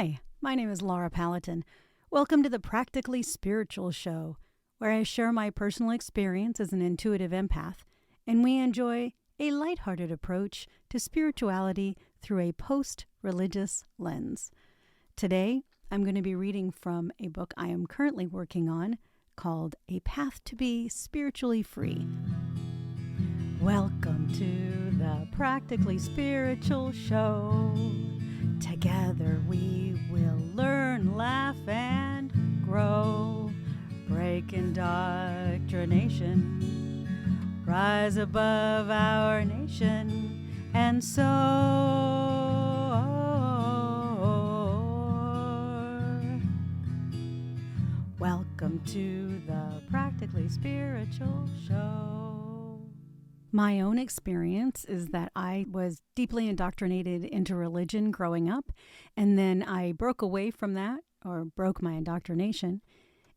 Hi, my name is Laura Paladin. Welcome to the Practically Spiritual Show, where I share my personal experience as an intuitive empath, and we enjoy a lighthearted approach to spirituality through a post-religious lens. Today, I'm going to be reading from a book I am currently working on called A Path to Be Spiritually Free. Welcome to the Practically Spiritual Show. Together we will learn, laugh, and grow. Break indoctrination, rise above our nation, and soar. Welcome to the Practically Spiritual Show. My own experience is that I was deeply indoctrinated into religion growing up, and then I broke away from that, or broke my indoctrination,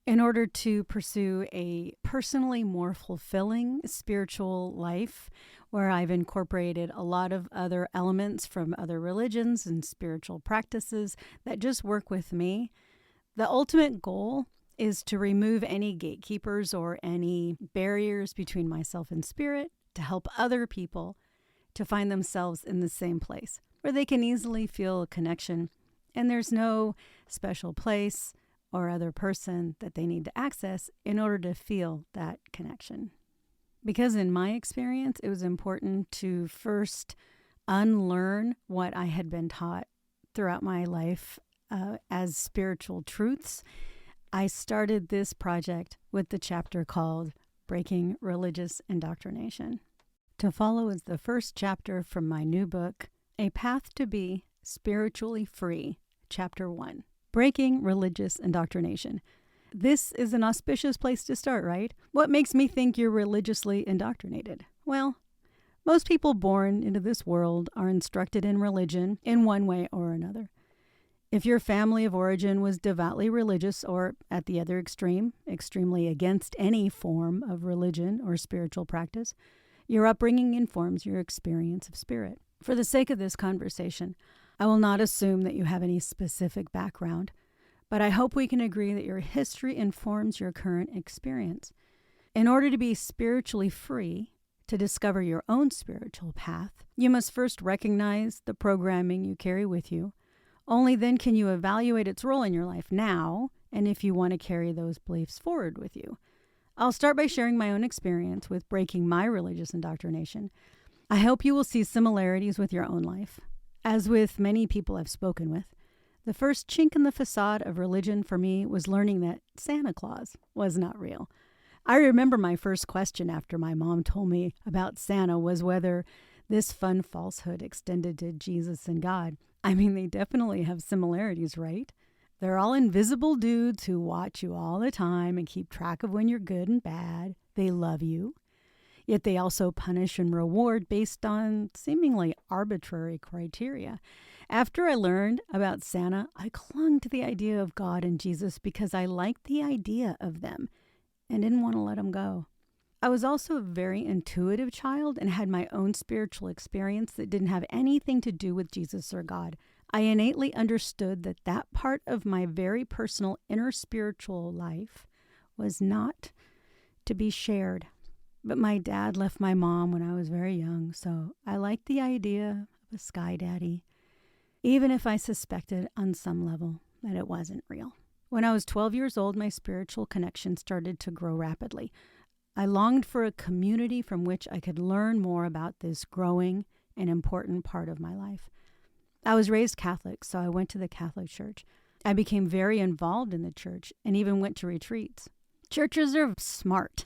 in order to pursue a personally more fulfilling spiritual life where I've incorporated a lot of other elements from other religions and spiritual practices that just work with me. The ultimate goal is to remove any gatekeepers or any barriers between myself and spirit, to help other people to find themselves in the same place where they can easily feel a connection, and there's no special place or other person that they need to access in order to feel that connection. Because in my experience, it was important to first unlearn what I had been taught throughout my life as spiritual truths. I started this project with the chapter called Breaking Religious Indoctrination. To follow is the first chapter from my new book, A Path to Be Spiritually Free, Chapter 1, Breaking Religious Indoctrination. This is an auspicious place to start, right? What makes me think you're religiously indoctrinated? Well, most people born into this world are instructed in religion in one way or another. If your family of origin was devoutly religious, or at the other extreme, extremely against any form of religion or spiritual practice, your upbringing informs your experience of spirit. For the sake of this conversation, I will not assume that you have any specific background, but I hope we can agree that your history informs your current experience. In order to be spiritually free, to discover your own spiritual path, you must first recognize the programming you carry with you. Only then can you evaluate its role in your life now, and if you want to carry those beliefs forward with you. I'll start by sharing my own experience with breaking my religious indoctrination. I hope you will see similarities with your own life. As with many people I've spoken with, the first chink in the facade of religion for me was learning that Santa Claus was not real. I remember my first question after my mom told me about Santa was whether this fun falsehood extended to Jesus and God. I mean, they definitely have similarities, right? They're all invisible dudes who watch you all the time and keep track of when you're good and bad. They love you. Yet they also punish and reward based on seemingly arbitrary criteria. After I learned about Santa, I clung to the idea of God and Jesus because I liked the idea of them and didn't want to let them go. I was also a very intuitive child and had my own spiritual experience that didn't have anything to do with Jesus or God. I innately understood that that part of my very personal inner spiritual life was not to be shared. But my dad left my mom when I was very young, so I liked the idea of a sky daddy, even if I suspected on some level that it wasn't real. When I was 12 years old, my spiritual connection started to grow rapidly. I longed for a community from which I could learn more about this growing and important part of my life. I was raised Catholic, so I went to the Catholic Church. I became very involved in the church and even went to retreats. Churches are smart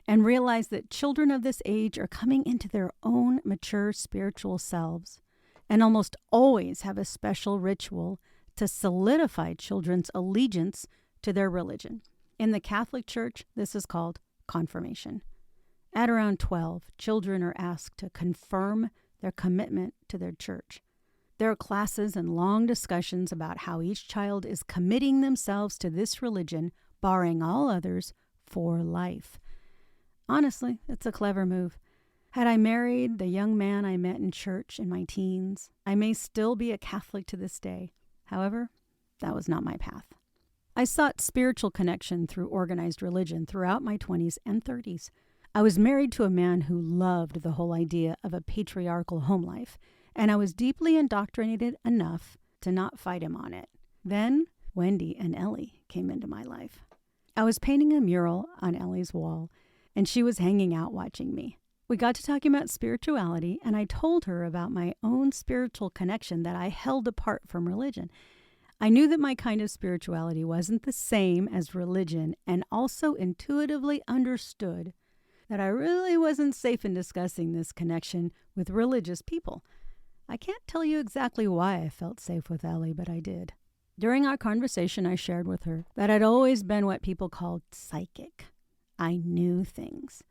and realize that children of this age are coming into their own mature spiritual selves and almost always have a special ritual to solidify children's allegiance to their religion. In the Catholic Church, this is called confirmation. At around 12, children are asked to confirm their commitment to their church. There are classes and long discussions about how each child is committing themselves to this religion, barring all others, for life. Honestly, it's a clever move. Had I married the young man I met in church in my teens, I may still be a Catholic to this day. However, That was not my path. I sought spiritual connection through organized religion throughout my 20s and 30s. I was married to a man who loved the whole idea of a patriarchal home life, and I was deeply indoctrinated enough to not fight him on it. Then Wendy and Ellie came into my life. I was painting a mural on Ellie's wall, and she was hanging out watching me. We got to talking about spirituality, and I told her about my own spiritual connection that I held apart from religion. I knew that my kind of spirituality wasn't the same as religion, and also intuitively understood that I really wasn't safe in discussing this connection with religious people. I can't tell you exactly why I felt safe with Ellie, but I did. During our conversation, I shared with her that I'd always been what people called psychic. I knew things.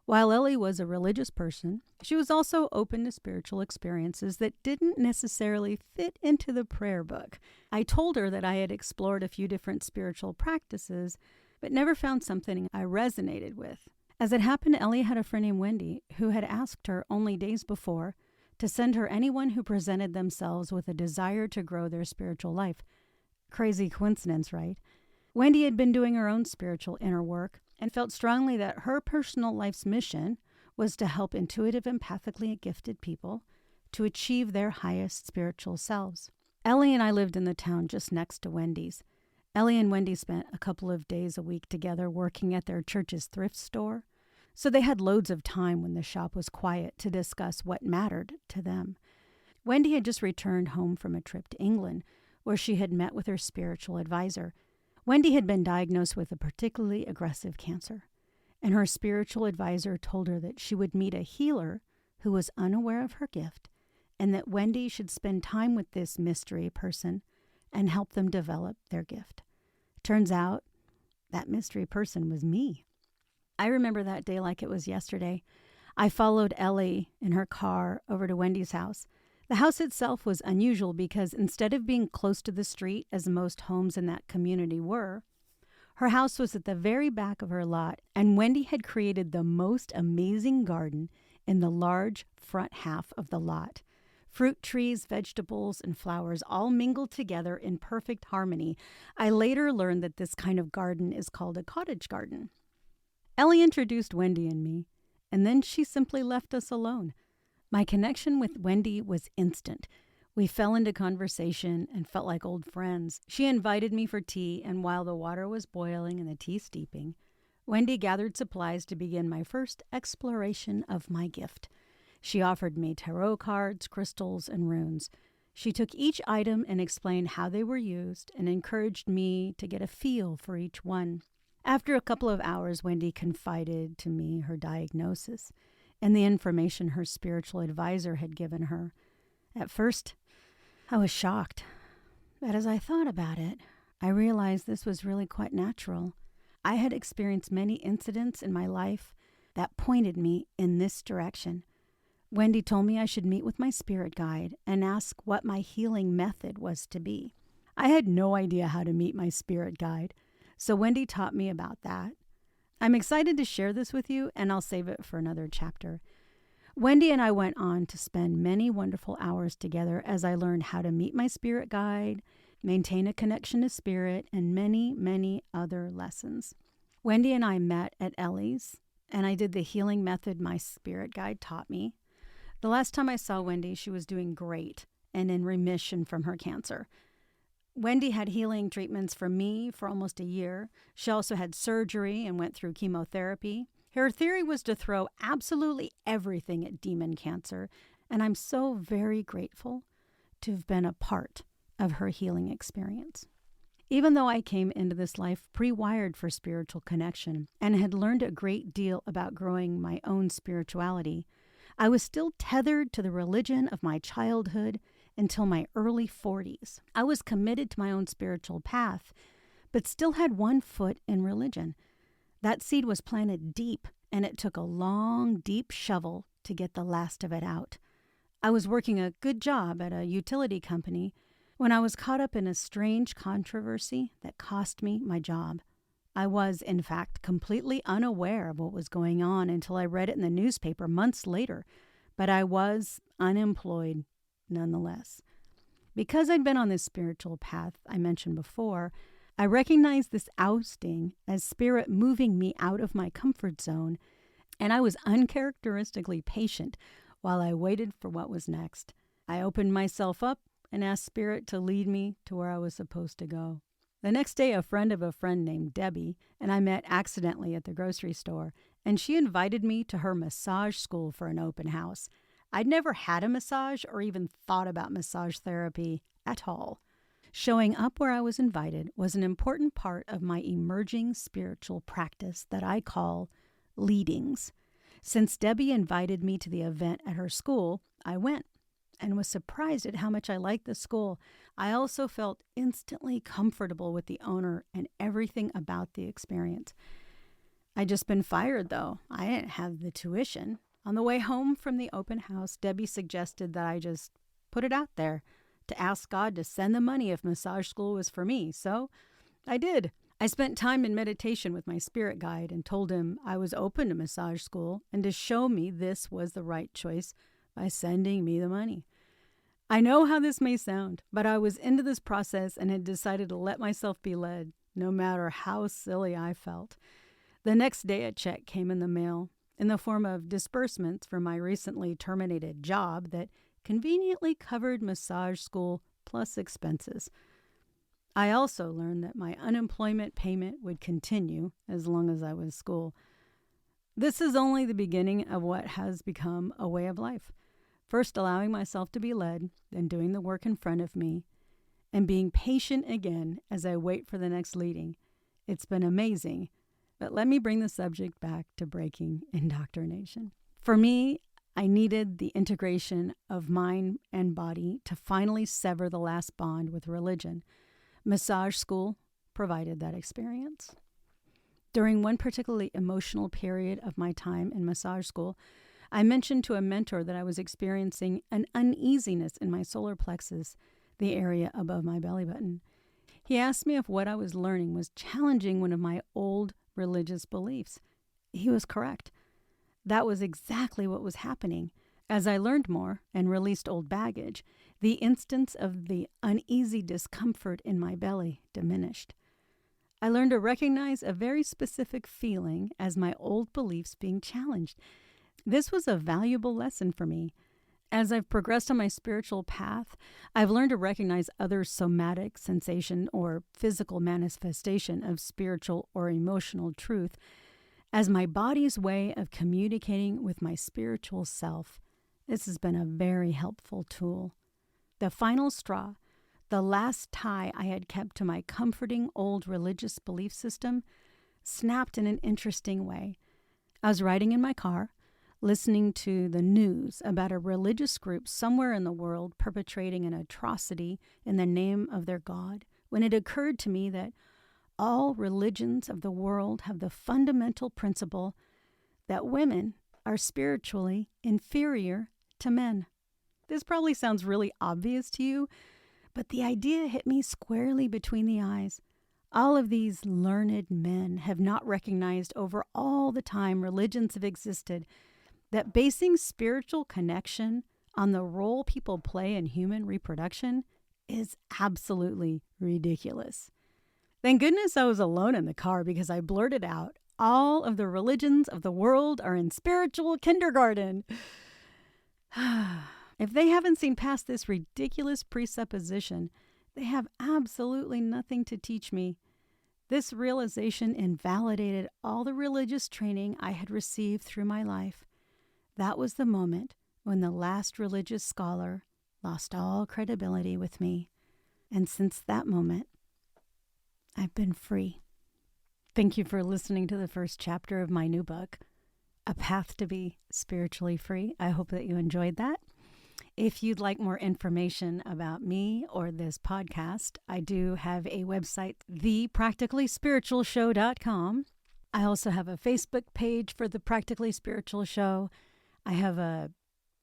While Ellie was a religious person, she was also open to spiritual experiences that didn't necessarily fit into the prayer book. I told her that I had explored a few different spiritual practices, but never found something I resonated with. As it happened, Ellie had a friend named Wendy who had asked her only days before to send her anyone who presented themselves with a desire to grow their spiritual life. Crazy coincidence, right? Wendy had been doing her own spiritual inner work and felt strongly that her personal life's mission was to help intuitive, empathically gifted people to achieve their highest spiritual selves. Ellie and I lived in the town just next to Wendy's. Ellie and Wendy spent a couple of days a week together working at their church's thrift store, so they had loads of time when the shop was quiet to discuss what mattered to them. Wendy had just returned home from a trip to England, where she had met with her spiritual advisor. Wendy had been diagnosed with a particularly aggressive cancer, and her spiritual advisor told her that she would meet a healer who was unaware of her gift, and that Wendy should spend time with this mystery person and help them develop their gift. Turns out, that mystery person was me. I remember that day like it was yesterday. I followed Ellie in her car over to Wendy's house. The house itself was unusual because instead of being close to the street, as most homes in that community were, her house was at the very back of her lot, and Wendy had created the most amazing garden in the large front half of the lot. Fruit trees, vegetables, and flowers all mingled together in perfect harmony. I later learned that this kind of garden is called a cottage garden. Ellie introduced Wendy and me, and then she simply left us alone. My connection with Wendy was instant. We fell into conversation and felt like old friends. She invited me for tea, and while the water was boiling and the tea steeping, Wendy gathered supplies to begin my first exploration of my gift. She offered me tarot cards, crystals, and runes. She took each item and explained how they were used and encouraged me to get a feel for each one. After a couple of hours, Wendy confided to me her diagnosis and the information her spiritual advisor had given her. At first, I was shocked, but as I thought about it, I realized this was really quite natural. I had experienced many incidents in my life that pointed me in this direction. Wendy told me I should meet with my spirit guide and ask what my healing method was to be. I had no idea how to meet my spirit guide, so Wendy taught me about that. I'm excited to share this with you, and I'll save it for another chapter. Wendy and I went on to spend many wonderful hours together as I learned how to meet my spirit guide, maintain a connection to spirit, and many, many other lessons. Wendy and I met at Ellie's, and I did the healing method my spirit guide taught me. The last time I saw Wendy, she was doing great and in remission from her cancer. Wendy had healing treatments for me for almost a year. She also had surgery and went through chemotherapy. Her theory was to throw absolutely everything at demon cancer, and I'm so very grateful to have been a part of her healing experience. Even though I came into this life pre-wired for spiritual connection and had learned a great deal about growing my own spirituality, I was still tethered to the religion of my childhood until my early 40s. I was committed to my own spiritual path, but still had one foot in religion. That seed was planted deep, and it took a long, deep shovel to get the last of it out. I was working a good job at a utility company when I was caught up in a strange controversy that cost me my job. I was, in fact, completely unaware of what was going on until I read it in the newspaper months later, but I was unemployed nonetheless. Because I'd been on this spiritual path I mentioned before, I recognized this ousting as spirit moving me out of my comfort zone, and I was uncharacteristically patient while I waited for what was next. I opened myself up and asked spirit to lead me to where I was supposed to go. The next day, a friend of a friend named Debbie and I met accidentally at the grocery store, and she invited me to her massage school for an open house. I'd never had a massage or even thought about massage therapy at all. Showing up where I was invited was an important part of my emerging spiritual practice that I call leadings. Since Debbie invited me to the event at her school, I went and was surprised at how much I liked the school. I also felt instantly comfortable with the owner and everything about the experience. I'd just been fired, though. I didn't have the tuition. On the way home from the open house, Debbie suggested that I just put it out there to ask God to send the money if massage school was for me. So I did. I spent time in meditation with my spirit guide and told him I was open to massage school and to show me this was the right choice by sending me the money. I know how this may sound, but I was into this process and had decided to let myself be led, no matter how silly I felt. The next day, a check came in the mail in the form of disbursements for my recently terminated job that conveniently covered massage school plus expenses. I also learned that my unemployment payment would continue as long as I was in school. This is only the beginning of what has become a way of life. First allowing myself to be led, then doing the work in front of me, and being patient again as I wait for the next leading. It's been amazing, but let me bring the subject back to breaking indoctrination. For me, I needed the integration of mind and body to finally sever the last bond with religion. Massage school provided that experience. During one particularly emotional period of my time in massage school, I mentioned to a mentor that I was experiencing an uneasiness in my solar plexus, the area above my belly button. He asked me if what I was learning was challenging one of my old religious beliefs. He was correct. That was exactly what was happening. As I learned more and released old baggage, the instance of the uneasy discomfort in my belly diminished. I learned to recognize a very specific feeling as my old beliefs being challenged. This was a valuable lesson for me. As I've progressed on my spiritual path, I've learned to recognize other somatic sensation or physical manifestation of spiritual or emotional truth as my body's way of communicating with my spiritual self. This has been a very helpful tool. The final straw, the last tie I had kept to my comforting old religious belief system, snapped in an interesting way. I was riding in my car, listening to the news about a religious group somewhere in the world perpetrating an atrocity in the name of their God, when it occurred to me that all religions of the world have the fundamental principle that women are spiritually inferior to men. This probably sounds really obvious to you, but the idea hit me squarely between the eyes. All of these learned men have not recognized over all the time religions have existed that basing spiritual connection on the role people play in human reproduction is absolutely ridiculous. Thank goodness I was alone in the car because I blurted out, all of the religions of the world are in spiritual kindergarten. If they haven't seen past this ridiculous presupposition, they have absolutely nothing to teach me. This realization invalidated all the religious training I had received through my life. That was the moment when the last religious scholar lost all credibility with me. And since that moment, I've been free. Thank you for listening to the first chapter of my new book, A Path to Be Spiritually Free. I hope that you enjoyed that. If you'd like more information about me or this podcast, I do have a website, thepracticallyspiritualshow.com. I also have a Facebook page for The Practically Spiritual Show. I have a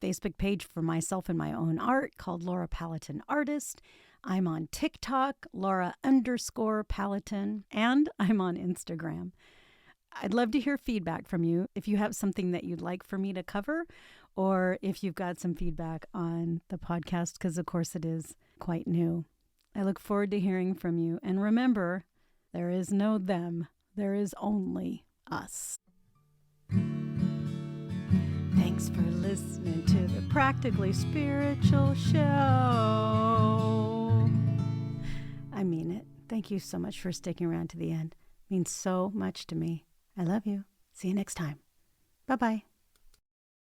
Facebook page for myself and my own art called Laura Paladin Artist. I'm on TikTok, Laura_Paladin, and I'm on Instagram. I'd love to hear feedback from you if you have something that you'd like for me to cover, or if you've got some feedback on the podcast, because of course it is quite new. I look forward to hearing from you. And remember, there is no them. There is only us. Thanks for listening to the Practically Spiritual Show. I mean it. Thank you so much for sticking around to the end. It means so much to me. I love you. See you next time. Bye-bye.